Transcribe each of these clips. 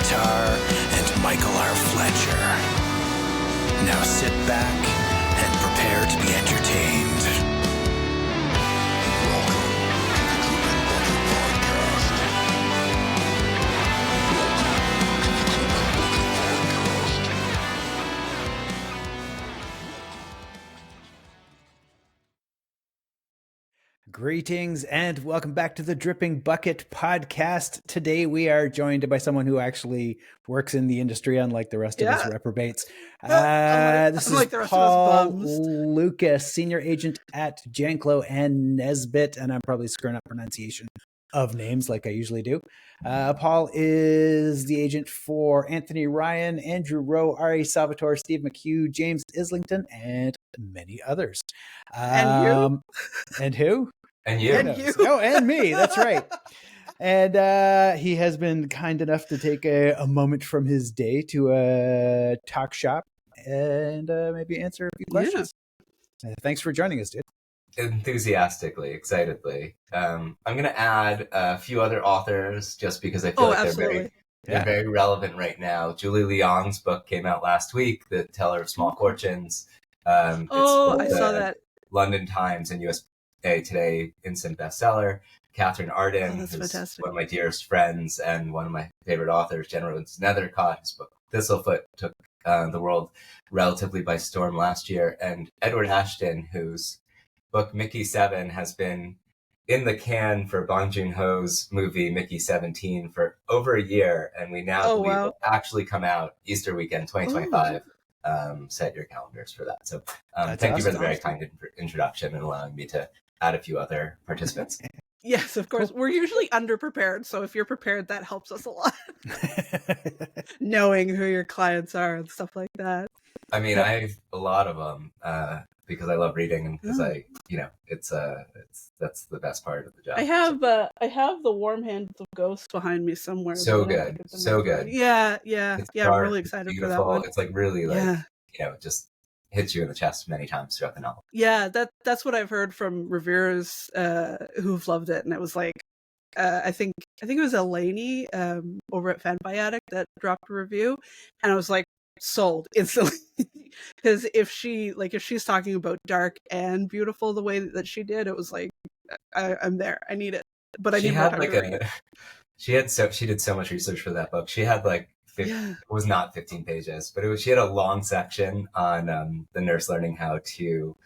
Matar and Michael R Fletcher. Now sit back and prepare to be entertained. Greetings and welcome back to the Dripping Bucket podcast. Today we are joined by someone who actually works in the industry, unlike the rest of us reprobates. This is Paul Lucas, senior agent at Janklow and Nesbit, and I'm probably screwing up pronunciation of names like I usually do. Paul is the agent for Anthony Ryan, Andrew Rowe, Ari Salvatore, Steve McHugh, James Islington, and many others. And you? And who? And you. And you. Oh, and me. That's right. And he has been kind enough to take a moment from his day to talk shop and maybe answer a few questions. Yeah. Thanks for joining us, dude. Enthusiastically, excitedly. I'm going to add a few other authors just because I feel like they're very relevant right now. Julie Leong's book came out last week, The Teller of Small Fortunes. I saw that. London Times and USA Today instant bestseller. Catherine Arden, who's fantastic. One of my dearest friends and one of my favorite authors, Jen Rhodes Nethercott, his book Thistlefoot took the world relatively by storm last year. And Edward Ashton, whose book Mickey 7 has been in the can for Bong Joon-ho's movie Mickey 17 for over a year, and we now believe it will actually come out Easter weekend 2025. Set your calendars for that. So thank you for the very kind introduction and allowing me to add a few other participants. Yes, of course. We're usually underprepared, so if you're prepared, that helps us a lot. Knowing who your clients are and stuff like that. I mean, I have a lot of them because I love reading and because that's the best part of the job. I have the Warm Hands of Ghosts behind me somewhere. So good. Yeah. I'm really excited for that one. It's like really just hits you in the chest many times throughout the novel. Yeah, that's what I've heard from reviewers who've loved it, and it was like I think it was Eleni over at Fanbiotic that dropped a review, and I was like sold instantly. Because if she's talking about dark and beautiful the way that she did, it was like I'm there. I need it, but I need more time to read. She did so much research for that book. She had it was not 15 pages, but she had a long section on the nurse learning how to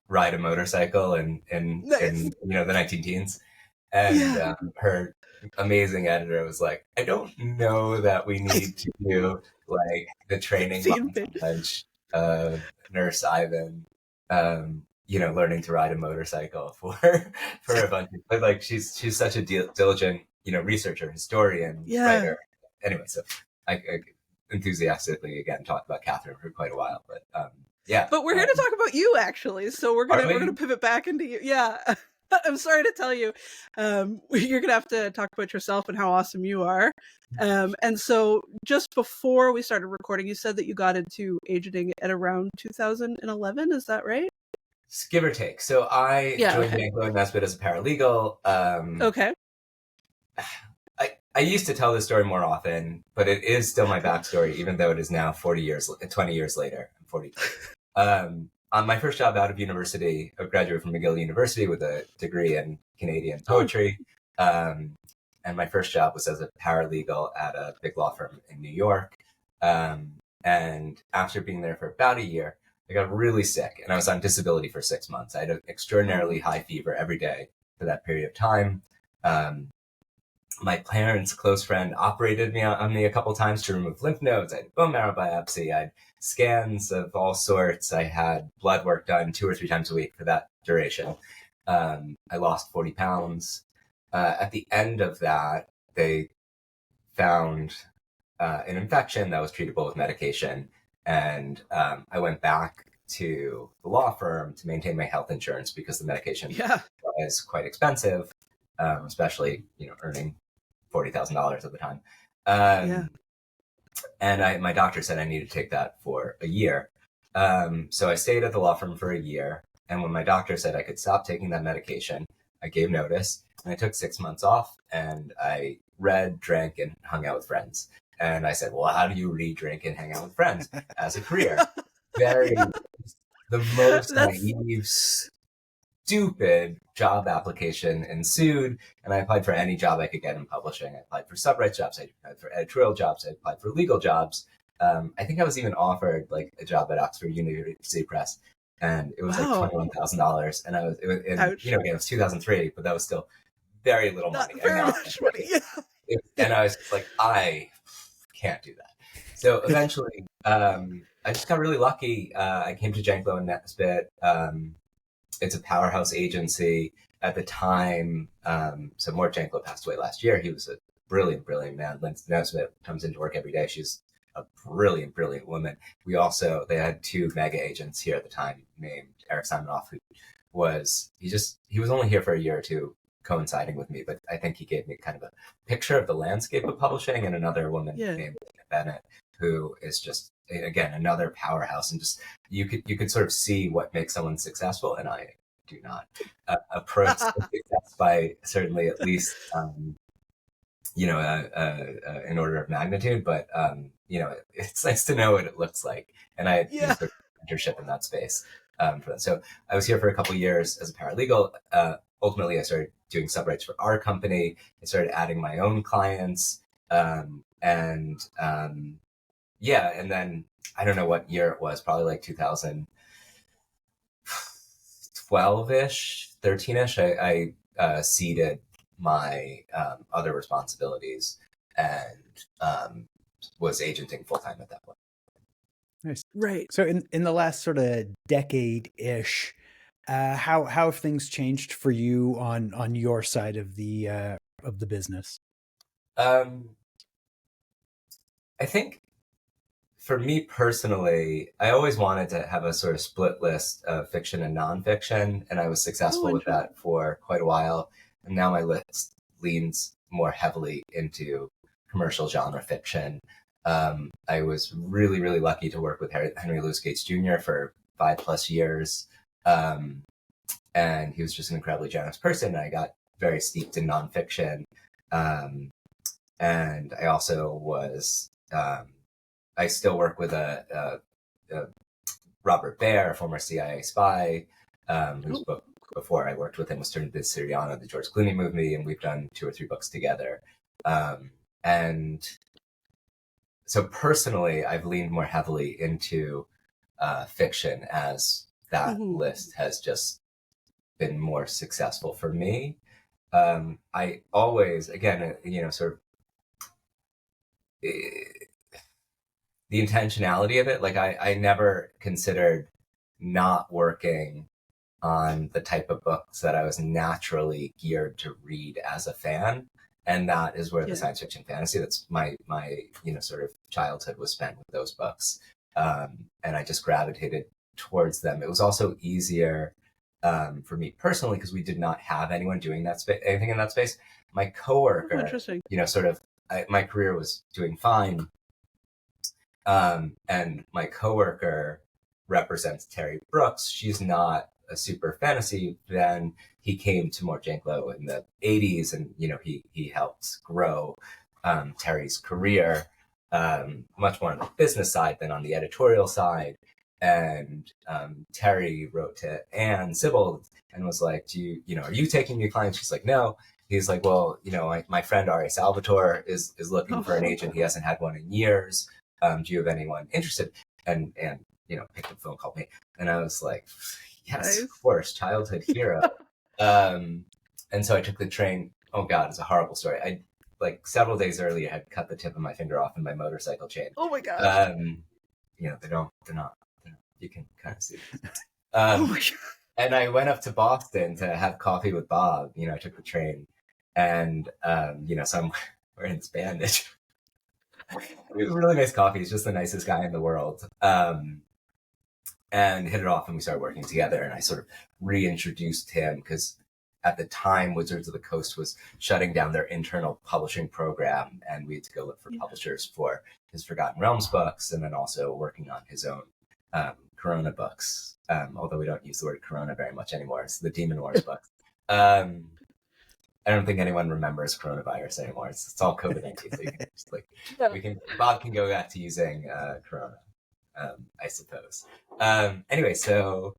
ride a motorcycle in the 19-teens, and her amazing editor was like, I don't know that we need to do like the training montage of Nurse Ivan learning to ride a motorcycle for a bunch of like she's such a diligent researcher, historian, writer. Anyway, so I enthusiastically again talked about Catherine for quite a while, but but we're here to talk about you actually, so we're gonna pivot back into you. I'm sorry to tell you, you're gonna have to talk about yourself and how awesome you are. And so just before we started recording, you said that you got into agenting at around 2011. Is that right? Give or take. So I joined Janklow and Nesbit as a paralegal. Okay. I used to tell this story more often, but it is still my backstory, even though it is now 20 years later. I'm 42. On my first job out of university, I graduated from McGill University with a degree in Canadian poetry. And my first job was as a paralegal at a big law firm in New York. And after being there for about a year, I got really sick and I was on disability for 6 months. I had an extraordinarily high fever every day for that period of time. My parents' close friend operated on me a couple times to remove lymph nodes. I had a bone marrow biopsy. I had scans of all sorts. I had blood work done 2 or 3 times a week for that duration. I lost 40 pounds. At the end of that, they found an infection that was treatable with medication. And I went back to the law firm to maintain my health insurance because the medication was quite expensive, especially, earning $40,000 at the time. And my doctor said I needed to take that for a year. So I stayed at the law firm for a year. And when my doctor said I could stop taking that medication, I gave notice, and I took 6 months off, and I read, drank, and hung out with friends. And I said, well, how do you read, drink, and hang out with friends as a career? Very, the most naive, stupid job application ensued, and I applied for any job I could get in publishing. I applied for subrights jobs, I applied for editorial jobs, I applied for legal jobs. I think I was even offered like a job at Oxford University Press, and it was like $21,000, and again, it was 2003, but that was still very little money. Not very much money. And I was just like, I can't do that. So eventually, I just got really lucky. I came to Janklow and Nesbit. It's a powerhouse agency at the time. So Mort Janklow passed away last year. He was a brilliant, brilliant man. Lindsay Nesbit comes into work every day. She's a brilliant, brilliant woman. They had two mega agents here at the time named Eric Simonoff, who he was only here for a year or two, coinciding with me, but I think he gave me kind of a picture of the landscape of publishing, and another woman named Bennett, who is just, again, another powerhouse, and just you could sort of see what makes someone successful, and I do not approach success by certainly at least in order of magnitude, but it's nice to know what it looks like, and I had sort of mentorship in that space for that. So I was here for a couple of years as a paralegal. Ultimately, I started doing subrights for our company. I started adding my own clients, and then I don't know what year it was, probably like 2012-ish, 13-ish, I ceded my other responsibilities and was agenting full-time at that point. Nice. Right. So in the last sort of decade-ish, how have things changed for you on your side of the business? I think for me personally, I always wanted to have a sort of split list of fiction and nonfiction, and I was successful with that for quite a while. And now my list leans more heavily into commercial genre fiction. I was really, really lucky to work with Henry Louis Gates Jr. for 5+ years. And he was just an incredibly generous person. And I got very steeped in nonfiction. And I also was, I still work with a Robert Baer, a former CIA spy, whose book before I worked with him was turned into Syriana, the George Clooney movie, and we've done 2 or 3 books together. And so personally, I've leaned more heavily into fiction as that list has just been more successful for me. I always, again, sort of the intentionality of it, like I never considered not working on the type of books that I was naturally geared to read as a fan. And that is where the science fiction fantasy, that's my sort of childhood was spent with those books. And I just gravitated towards them. It was also easier for me personally because we did not have anyone doing anything in that space. My coworker, my career was doing fine. And my coworker represents Terry Brooks. She's not a super fantasy fan. He came to Mort Janklow in the 80s, and he helped grow Terry's career much more on the business side than on the editorial side. And Terry wrote to Anne Sibbald and was like, are you taking new clients? She's like, no. He's like, well, my friend R.A. Salvatore is looking for an agent. He hasn't had one in years. Do you have anyone interested? And picked up the phone, called me, and I was like, yes, of course, childhood hero. And so I took the train. Oh God, it's a horrible story. I several days earlier had cut the tip of my finger off in my motorcycle chain. Oh my God. They're not, you can kind of see. Oh my God. And I went up to Boston to have coffee with Bob. I took the train, and so I'm wearing this bandage. It was really nice coffee. He's just the nicest guy in the world. And hit it off, and we started working together, and I sort of reintroduced him because at the time Wizards of the Coast was shutting down their internal publishing program, and we had to go look for publishers for his Forgotten Realms books, and then also working on his own Corona books, although we don't use the word Corona very much anymore. It's the Demon Wars books. I don't think anyone remembers coronavirus anymore. It's all COVID-19. So you can just Bob can go back to using Corona, I suppose. Anyway, so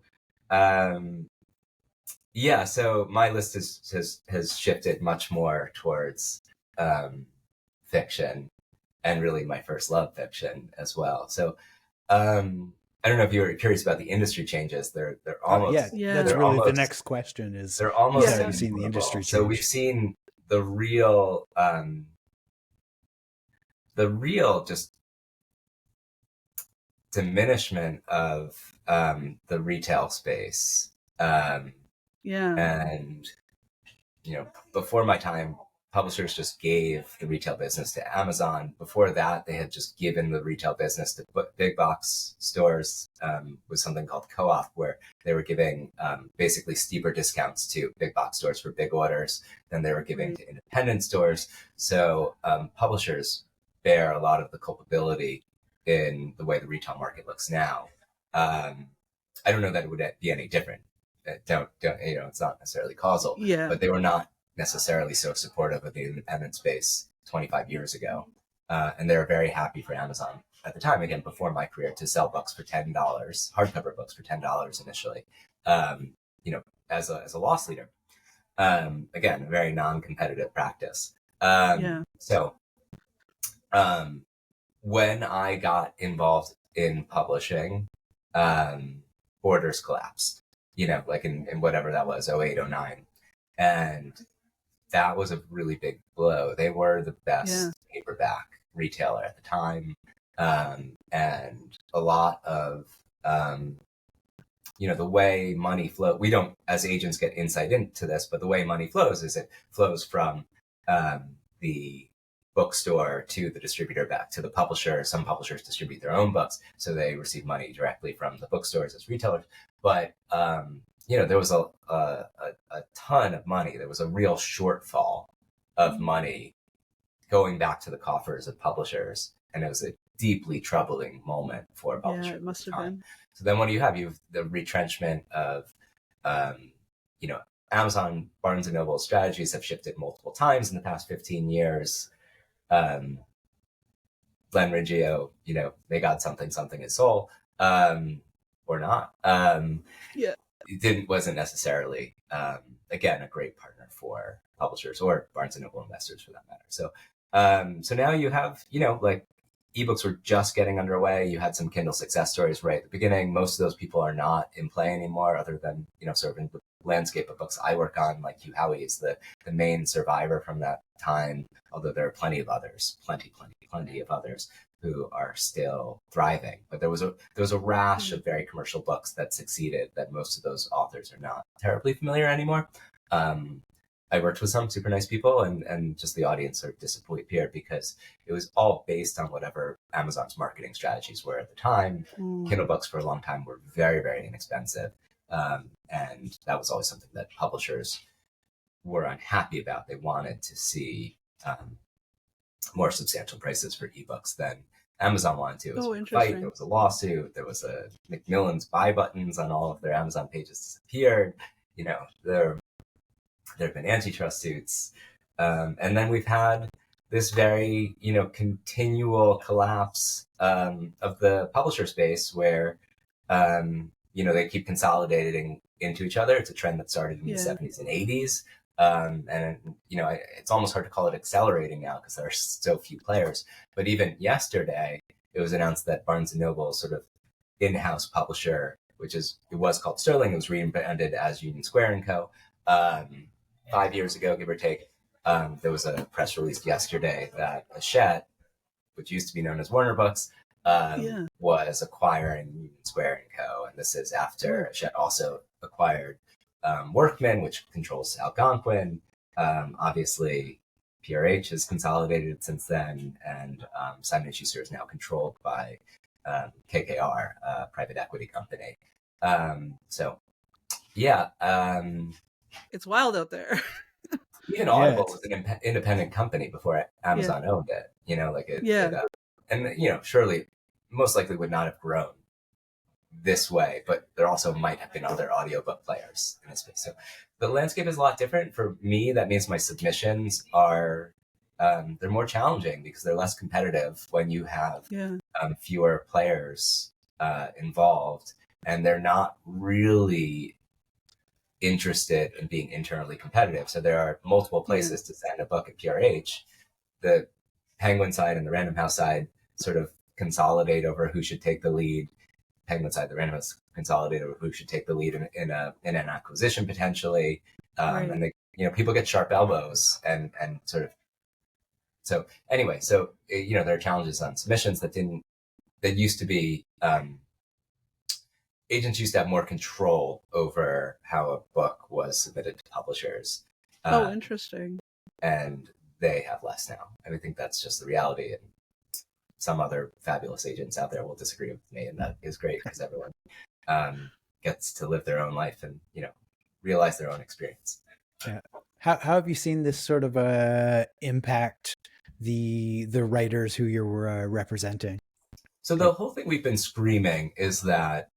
yeah, so my list has shifted much more towards fiction, and really my first love, fiction as well. So I don't know if you were curious about the industry changes. They're almost that's they're really almost, the next question. Is they're almost have you seen the industry change? So we've seen the real just diminishment of the retail space. And before my time, publishers just gave the retail business to Amazon. Before that, they had just given the retail business to big box stores with something called co-op, where they were giving basically steeper discounts to big box stores for big orders than they were giving to independent stores. So publishers bear a lot of the culpability in the way the retail market looks now. I don't know that it would be any different. Don't it's not necessarily causal, but they were not necessarily so supportive of the independent space 25 years ago. And they were very happy for Amazon at the time, again, before my career, to sell books for $10, hardcover books for $10 initially, as a loss leader. Again, a very non-competitive practice. So when I got involved in publishing, Borders collapsed, like in whatever that was, 08, 09. And that was a really big blow. They were the best paperback retailer at the time. And a lot of, the way money flows, we don't, as agents, get insight into this, but the way money flows is it flows from the bookstore to the distributor back to the publisher. Some publishers distribute their own books, so they receive money directly from the bookstores as retailers. But there was a ton of money. There was a real shortfall of money going back to the coffers of publishers, and it was a deeply troubling moment for publishers. Yeah, it must have been. So then what do you have? You have the retrenchment of, Amazon, Barnes and Noble strategies have shifted multiple times in the past 15 years. Glenn Riggio, they got something is soul, or not. It wasn't necessarily, again, a great partner for publishers or Barnes and Noble investors for that matter. So now you have, ebooks were just getting underway. You had some Kindle success stories right at the beginning. Most of those people are not in play anymore, other than, sort of in the landscape of books I work on, like Hugh Howey is the main survivor from that time, although there are plenty of others who are still thriving. But there was a rash of very commercial books that succeeded that most of those authors are not terribly familiar anymore. I worked with some super nice people, and just the audience sort of disappeared because it was all based on whatever Amazon's marketing strategies were at the time. Kindle books for a long time were very, very inexpensive. And that was always something that publishers were unhappy about. They wanted to see more substantial prices for ebooks than Amazon wanted to. It was a fight. There was a lawsuit. There was a Macmillan's buy buttons on all of their Amazon pages disappeared. There have been antitrust suits. And then we've had this very, continual collapse of the publisher space where, they keep consolidating into each other. It's a trend that started in the 70s and 80s. And it's almost hard to call it accelerating now because there are so few players. But even yesterday, it was announced that Barnes and Noble, sort of in-house publisher, it was called Sterling, it was rebranded as Union Square and Co. 5 years ago, give or take, there was a press release yesterday that Hachette, which used to be known as Warner Books, was acquiring Union Square and Co. And this is after Hachette also acquired Workman, which controls Algonquin. Obviously, PRH has consolidated since then, and Simon & Schuster is now controlled by KKR, a private equity company. It's wild out there. Even Audible was an independent company before Amazon owned it. And surely, most likely would not have grown this way, but there also might have been other audiobook players in this space. So the landscape is a lot different. For me, that means my submissions are, they're more challenging because they're less competitive when you have fewer players involved, and they're not really interested in being internally competitive. So there are multiple places to send a book at PRH. The Penguin side and the Random House side sort of consolidate over who should take the lead. Penguin side, the Random House consolidate over who should take the lead in an acquisition potentially. And they, people get sharp elbows and sort of. So anyway, there are challenges on submissions that used to be, agents used to have more control over how a book was submitted to publishers. Interesting. And they have less now. And I think that's just the reality. And some other fabulous agents out there will disagree with me, and that is great because everyone gets to live their own life and realize their own experience. Yeah. How have you seen this sort of impact the writers who you're representing? So the whole thing we've been screaming is that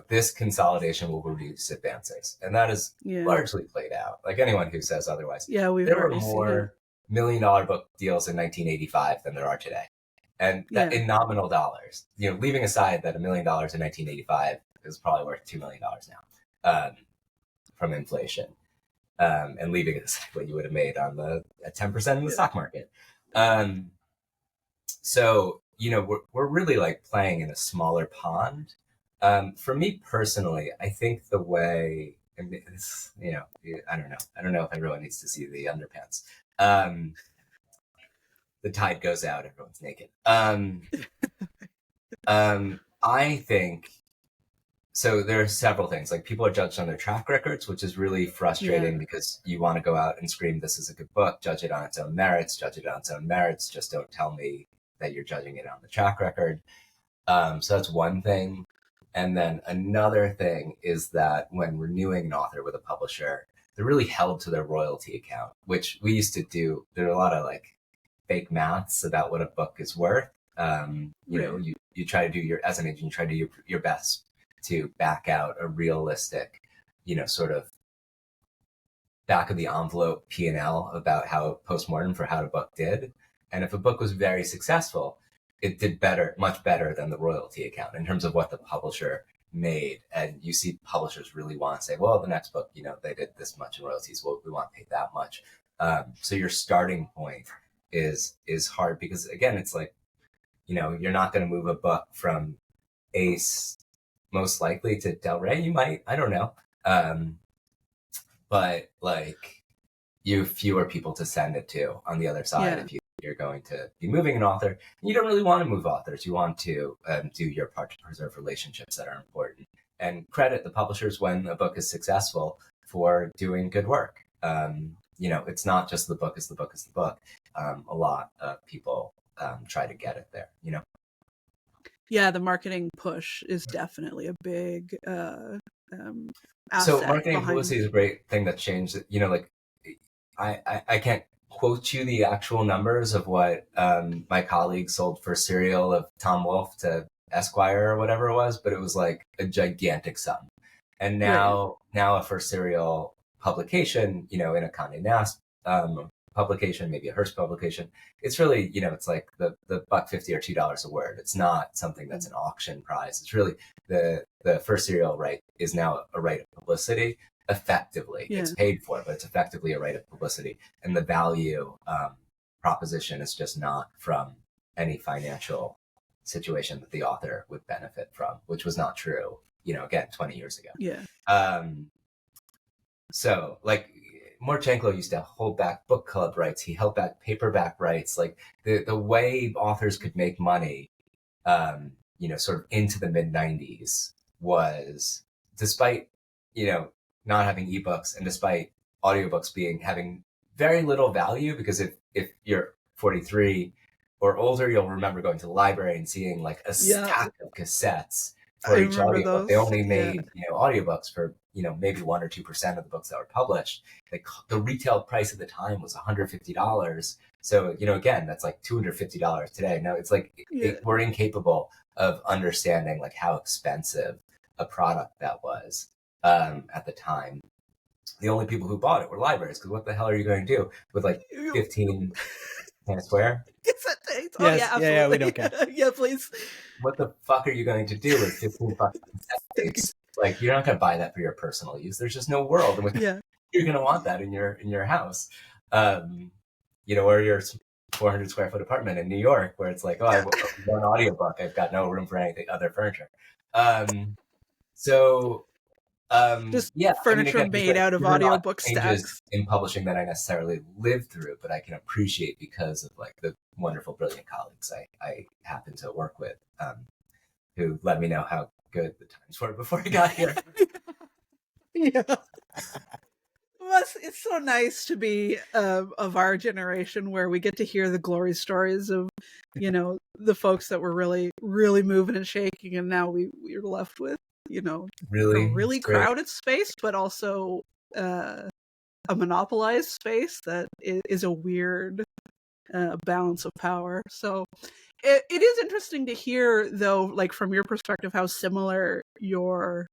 this consolidation will reduce advances, and that is largely played out. Like anyone who says otherwise, there were more $1 million book deals in 1985 than there are today, and that in nominal dollars. Leaving aside that $1 million in 1985 is probably worth $2 million now from inflation, and leaving aside what you would have made on at 10% in the stock market. So we're really like playing in a smaller pond. For me personally, I think the way, I don't know if everyone needs to see the underpants. The tide goes out, everyone's naked. I think, so there are several things. Like, people are judged on their track records, which is really frustrating because you want to go out and scream, this is a good book, judge it on its own merits, just don't tell me that you're judging it on the track record. So that's one thing. And then another thing is that when renewing an author with a publisher, they're really held to their royalty account, which we used to do. There are a lot of like fake maths about what a book is worth. You try to do as an agent, you try to do your best to back out a realistic, sort of back of the envelope P&L about how postmortem for how the book did. And if a book was very successful, it did much better than the royalty account in terms of what the publisher made. And you see publishers really want to say, well, the next book, they did this much in royalties. Well, we want to pay that much. So your starting point is hard because, again, it's like, you're not going to move a book from Ace most likely to Del Rey. You might, I don't know. But like, you have fewer people to send it to on the other side if you're going to be moving an author. And you don't really want to move authors. You want to do your part to preserve relationships that are important and credit the publishers when a book is successful for doing good work. It's not just the book is the book is the book. A lot of people try to get it there, Yeah, the marketing push is definitely a big asset. So marketing and publicity is a great thing that changed. I can't quote you the actual numbers of what my colleagues sold for serial of Tom Wolfe to Esquire or whatever it was, but it was like a gigantic sum. And now a first serial publication, in a Condé Nast publication, maybe a Hearst publication, it's really, it's like the $1.50 or $2 a word. It's not something that's an auction prize. It's really the first serial right is now a right of publicity. Effectively, it's paid for, but it's effectively a right of publicity. And the value proposition is just not from any financial situation that the author would benefit from, which was not true, again, 20 years ago. So like, Mort Janklow used to hold back book club rights. He held back paperback rights. Like the way authors could make money, sort of into the mid 90s was, despite, not having ebooks and despite audiobooks having very little value, because if you're 43 or older, you'll remember going to the library and seeing like a stack of cassettes for each audiobook. They only made audiobooks for maybe 1 or 2% of the books that were published. The retail price at the time was $150. So, again, that's like $250 today. No, it's like we're incapable of understanding like how expensive a product that was at the time. The only people who bought it were libraries, because what the hell are you going to do with like 15 Times Square? Yes, oh, yes, yeah, absolutely. yeah, we don't care. Yeah, please. What the fuck are you going to do with 15 fucking cents? Like, you're not going to buy that for your personal use. There's just no world in which you're going to want that in your house. Or your 400 square foot apartment in New York, where it's like, oh, I want an audiobook. I've got no room for anything other furniture. Furniture made out of audiobook stacks. In publishing that I necessarily lived through, but I can appreciate because of like the wonderful, brilliant colleagues I happen to work with, who let me know how good the times were before I got here. Yeah. It's so nice to be of our generation, where we get to hear the glory stories of, the folks that were really, really moving and shaking, and now we're left with, a really crowded space, but also a monopolized space that is a weird balance of power. So it is interesting to hear, though, like from your perspective, how similar your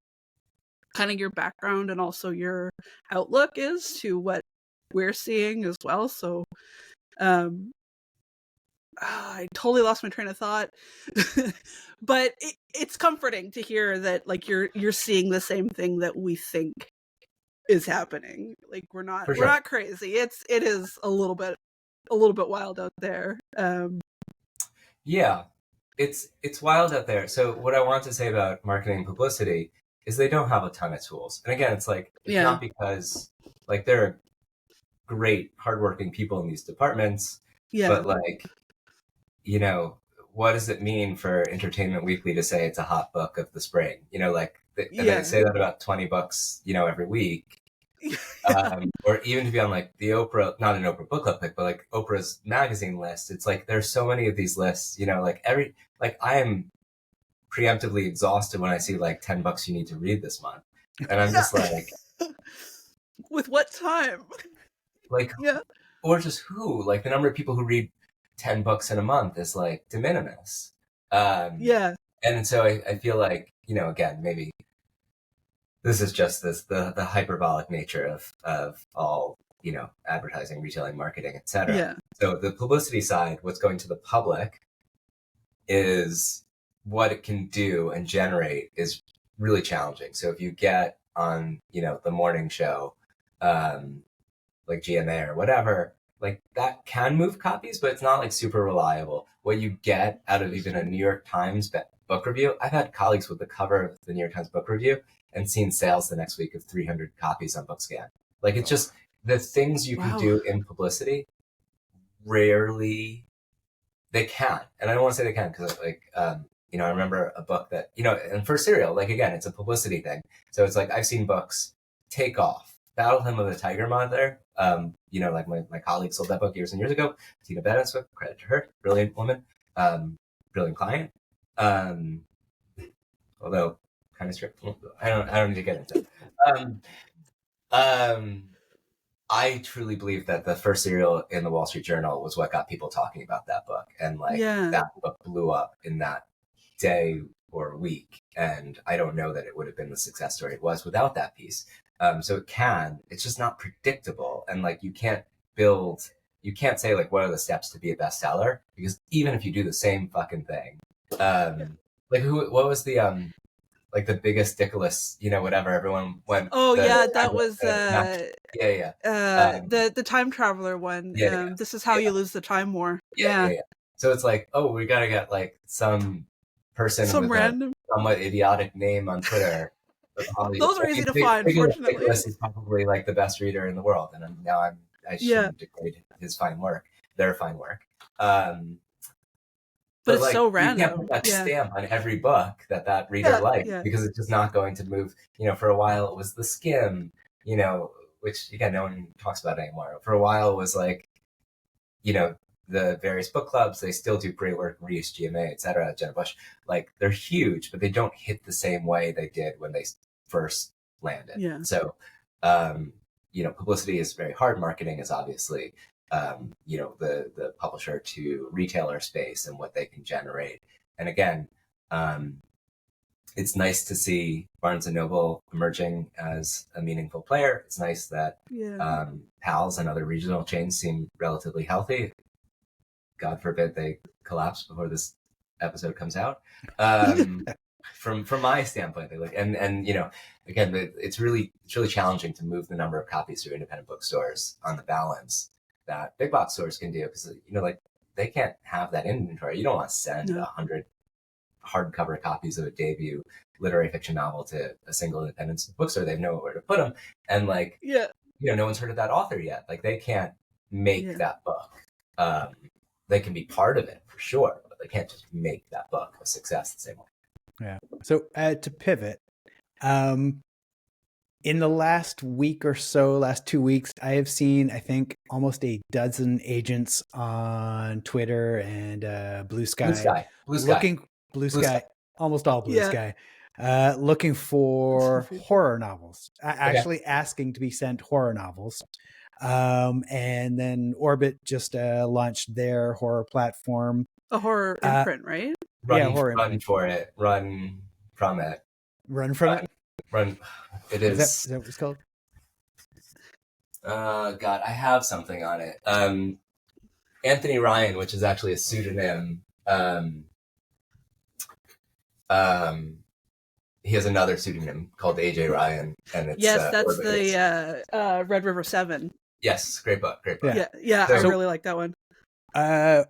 background and also your outlook is to what we're seeing as well. So I totally lost my train of thought. But it's comforting to hear that like you're seeing the same thing that we think is happening. Like we're not crazy. It is a little bit wild out there. Yeah, it's wild out there. So what I want to say about marketing and publicity is they don't have a ton of tools. And again, it's like, it's not because like there are great hardworking people in these departments, but like, what does it mean for Entertainment Weekly to say it's a hot book of the spring? They say that about 20 books, every week. Or even to be on like the Oprah, not an Oprah book club pick, but like Oprah's magazine list. It's like, there's so many of these lists, I am preemptively exhausted when I see like 10 books you need to read this month. And I'm just like, with what time? Like, or just who? Like the number of people who read 10 books in a month is like de minimis. And so I feel like, again, maybe this is just the hyperbolic nature of all, advertising, retailing, marketing, etc. Yeah. So the publicity side, what's going to the public is what it can do and generate is really challenging. So if you get on, the morning show, like GMA or whatever, like that can move copies, but it's not like super reliable. What you get out of even a New York Times book review, I've had colleagues with the cover of the New York Times book review and seen sales the next week of 300 copies on Bookscan. Like it's just the things you can do in publicity, rarely they can. And I don't want to say they can because I remember a book that, and for Serial, like again, it's a publicity thing. So it's like I've seen books take off. Battle Hymn of the Tiger Mother, like my colleague sold that book years and years ago. Tina Bennett's book, credit to her, brilliant woman, brilliant client. Although kind of strict. I don't need to get into it. I truly believe that the first serial in the Wall Street Journal was what got people talking about that book, and that book blew up in that day or week. And I don't know that it would have been the success story it was without that piece. So it's just not predictable. And like, you can't say like, what are the steps to be a bestseller? Because even if you do the same fucking thing, what was the, like the biggest Dickolas, whatever, everyone went. That was, the time traveler one. This is how you lose the time war. Yeah. So it's like, we got to get like some person with random, a somewhat idiotic name on Twitter. Those are easy to find, fortunately. Nicholas is probably like the best reader in the world, and I shouldn't degrade his fine work, their fine work. But it's like, so random. You can't put that stamp on every book that reader liked because it's just not going to move. For a while it was The Skim, which again no one talks about anymore. For a while it was like, the various book clubs, they still do great work, Reese, GMA, etc., Jenna Bush. Like they're huge, but they don't hit the same way they did when they first landed. Yeah. So, publicity is very hard. Marketing is obviously, the publisher to retailer space and what they can generate. And again, it's nice to see Barnes and Noble emerging as a meaningful player. It's nice that Pals and other regional chains seem relatively healthy. God forbid they collapse before this episode comes out. From my standpoint, and again, it's really challenging to move the number of copies through independent bookstores on the balance that big box stores can do, because they can't have that inventory. You don't want to send 100 hardcover copies of a debut literary fiction novel to a single independent bookstore. They know where to put them, and no one's heard of that author yet. They can't make that book. They can be part of it for sure, but they can't just make that book a success the same way. Yeah. So to pivot, in the last week or so, last 2 weeks, I have seen, I think, almost a dozen agents on Twitter and Blue Sky. Blue Sky, almost all Blue Sky, looking for horror novels, actually asking to be sent horror novels. And then Orbit just launched their horror platform. A horror imprint, right? Horror run imprint. for it. Run from it. Run from it? Run. It is. Is that what it's called? God, I have something on it. Anthony Ryan, which is actually a pseudonym. He has another pseudonym called AJ Ryan, and it's that's the Red River 7. Yes, great book. Yeah, I really like that one.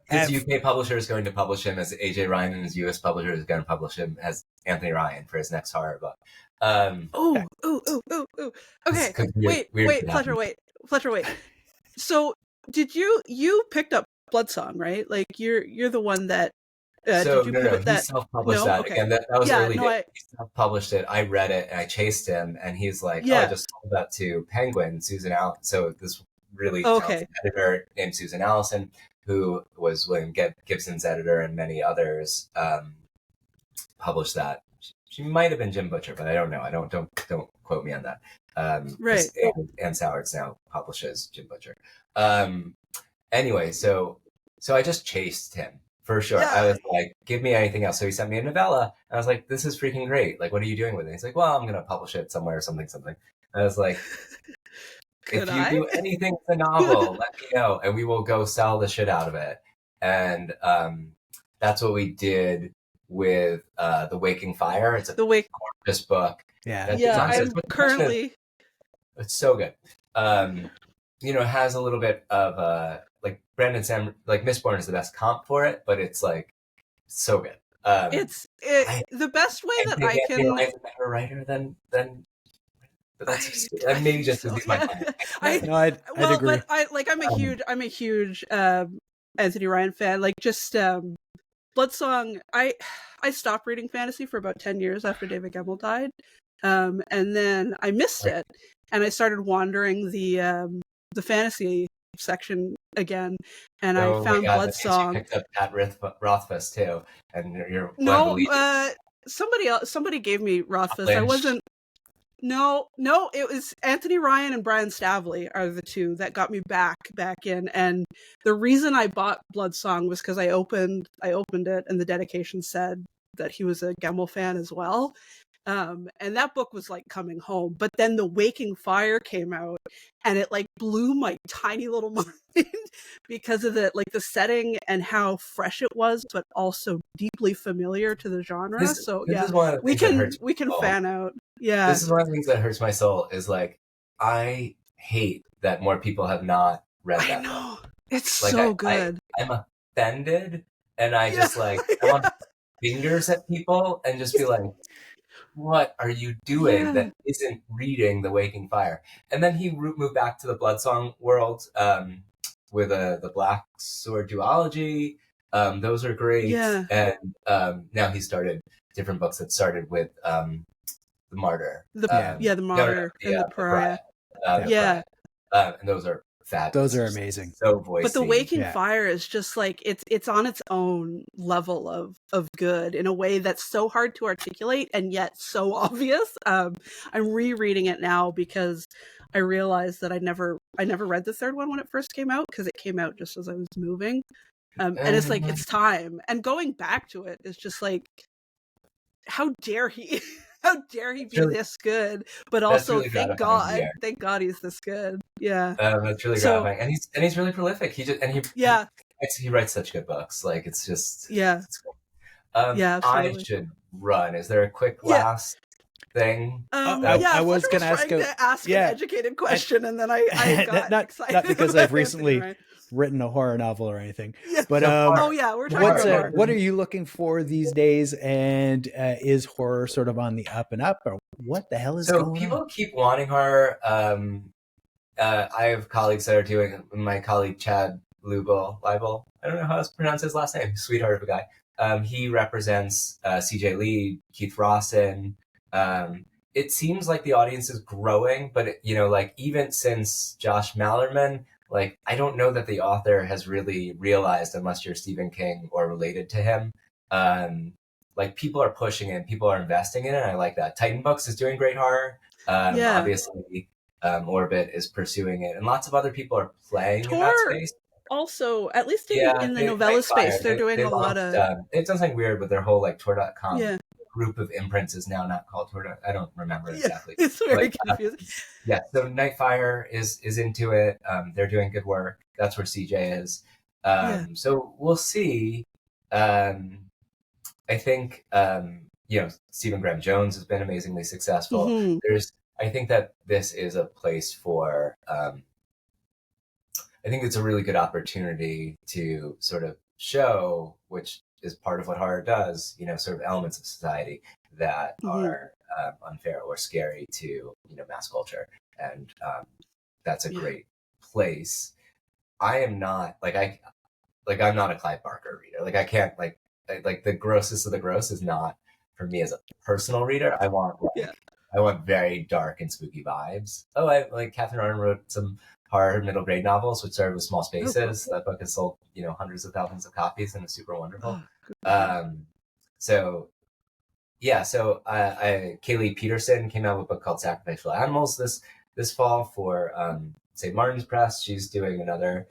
His UK publisher is going to publish him as AJ Ryan, and his US publisher is going to publish him as Anthony Ryan for his next horror book. Okay, Fletcher, wait. So, did you picked up Bloodsong, right? You're the one that. Did you pivot that? He self-published that. Okay. Again, that was early days. He self-published it. I read it and I chased him, and he's like, I just sold that to Penguin, Susan Allison. So this really talented editor named Susan Allison, who was William Gibson's editor, and many others published that. She might have been Jim Butcher, but I don't know. Don't quote me on that. Right. Ann Sowards now publishes Jim Butcher. Anyway, so I just chased him. For sure. I was like, give me anything else. So he sent me a novella. And I was like, this is freaking great. What are you doing with it? He's like, well, I'm going to publish it somewhere, something. And I was like, if you do anything with the novel, let me know, and we will go sell the shit out of it. And that's what we did with The Waking Fire. It's a gorgeous book. I'm currently... It's so good. It has a little bit of... Brandon Sam, Mistborn is the best comp for it, but it's so good. The best way that I can. I'm a better writer than. But that's maybe just to my mind. I agree. But I'm a huge Anthony Ryan fan. Bloodsong. I stopped reading fantasy for about 10 years after David Gemmell died, and then I missed it, and I started wandering the fantasy section again, and I found Bloodsong. You picked up Pat Rothfuss too, and you're somebody gave me Rothfuss. I wasn't. No, it was Anthony Ryan and Brian Stavley are the two that got me back in. And the reason I bought Bloodsong was because I opened it, and the dedication said that he was a Gemmell fan as well. And that book was coming home, but then The Waking Fire came out, and it blew my tiny little mind because of the setting and how fresh it was, but also deeply familiar to the genre. We can fan out. Yeah, this is one of the things that hurts my soul. Is I hate that more people have not read that. I know it's so good. I'm offended, and I just I want fingers at people and just be like, what are you doing that isn't reading The Waking Fire? And then he moved back to the Bloodsong world with the Black Sword duology. Those are great. Yeah. And now he started different books that started with The Martyr. The Martyr and The Pariah. And those are fabulous. Those are amazing. So voicey. But The Waking Fire is just like it's on its own level of good in a way that's so hard to articulate and yet so obvious. I'm rereading it now because I realized that I never read the third one when it first came out, because it came out just as I was moving. And it's like, it's time. And going back to it is just like, how dare he? How dare he be this good? But also, really thank God he's this good. Yeah, that's really gratifying, and he's really prolific. He writes such good books. Like, it's just it's cool. I should run. Is there a quick last thing? I was going to ask an educated question, and then I got excited. Not because I've recently written a horror novel or anything, but we're talking about what are you looking for these days, and is horror sort of on the up and up, or what the hell is going on? So people keep wanting horror. I have colleagues that are doing, my colleague Chad Leibel, I don't know how to pronounce his last name, sweetheart of a guy. He represents CJ Lee, Keith Rawson. It seems like the audience is growing, but like, even since Josh Mallerman, like, I don't know that the author has really realized, unless you're Stephen King or related to him, like, people are pushing it, people are investing in it, and I like that. Titan Books is doing great horror. Obviously, Orbit is pursuing it, and lots of other people are playing in that space. Also, at least in the novella space, they're doing a lot of... They've done something weird with their whole, like, Tor.com group of imprints is now not called Tor. I don't remember exactly. It's very confusing. So Nightfire is into it. They're doing good work. That's where CJ is. So we'll see. I think Stephen Graham Jones has been amazingly successful. Mm-hmm. I think that this is a place for. I think it's a really good opportunity to sort of show, which is part of what horror does, sort of elements of society that are unfair or scary to mass culture, and that's a great place. I am not I'm not a Clive Barker reader. Like, I can't like the grossest of the gross is not for me as a personal reader. I want very dark and spooky vibes. Catherine Arden wrote some horror middle grade novels, which started with Small Spaces. That book has sold hundreds of thousands of copies and is super wonderful. Kaylee Peterson came out with a book called Sacrificial Animals this fall for St. Martin's Press. She's doing another.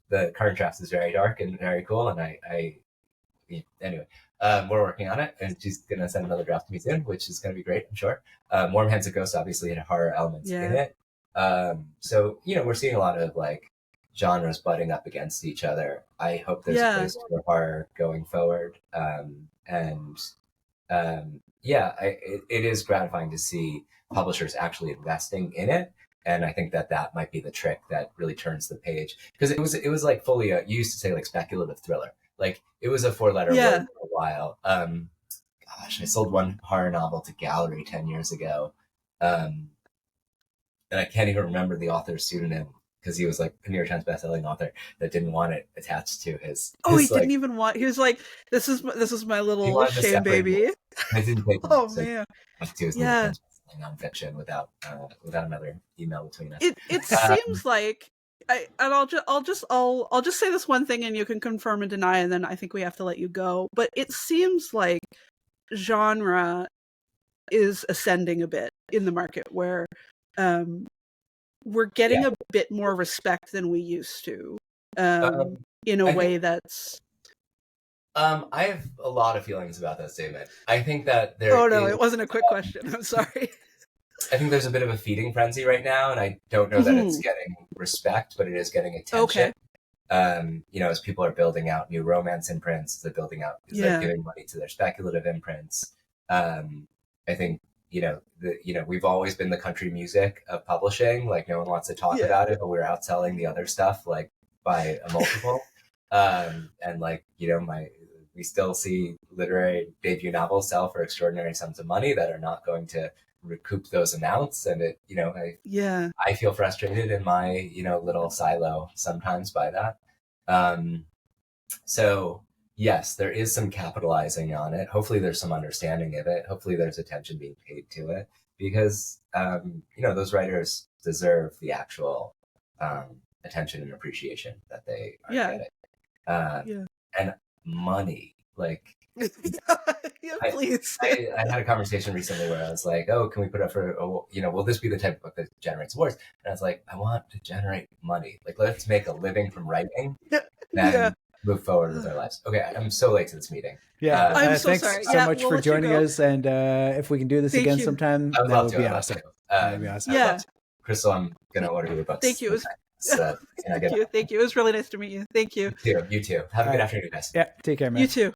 The current draft is very dark and very cool, and we're working on it, and she's gonna send another draft to me soon, which is gonna be great, I'm sure. Warm Hands of Ghosts obviously had horror elements in it. We're seeing a lot of like genres butting up against each other. I hope there's a place for horror going forward. It is gratifying to see publishers actually investing in it. And I think that might be the trick that really turns the page, because it was like fully you used to say like speculative thriller. Like, it was a 4-letter word for a while. I sold one horror novel to Gallery 10 years ago. And I can't even remember the author's pseudonym, because he was like a New York Times bestselling author that didn't want it attached to his. He didn't even want. He was like, "This is my little shame baby." I didn't take. Man. Nonfiction without another email between us. It seems like I'll just say this one thing, and you can confirm and deny, and then I think we have to let you go. But it seems like genre is ascending a bit in the market, where we're getting a bit more respect than we used to, in a way that's. I have a lot of feelings about that statement. I think that it wasn't a quick question. I'm sorry. I think there's a bit of a feeding frenzy right now, and I don't know that it's getting respect, but it is getting attention. As people are building out new romance imprints, they're giving money to their speculative imprints. I think we've always been the country music of publishing. Like, no one wants to talk about it, but we're outselling the other stuff like by a multiple. We still see literary debut novels sell for extraordinary sums of money that are not going to recoup those amounts. And I feel frustrated in my, little silo sometimes by that. So yes, there is some capitalizing on it. Hopefully there's some understanding of it. Hopefully there's attention being paid to it, because, those writers deserve the actual, attention and appreciation that they are Yeah. getting. And money, like, please. I had a conversation recently where I was like, oh, can we put up for, will this be the type of book that generates awards? And I was like, I want to generate money. Like, let's make a living from writing and move forward with our lives. Okay, I'm so late to this meeting. I'm so thanks sorry. so much for joining us. And if we can do this again sometime, that would be awesome. That'd be awesome. Yeah. Krystle, I'm going to order your books. Thank you. Thank you. It was really nice to meet you. Thank you. You too. Have a good afternoon, guys. Yeah, take care, man. You too.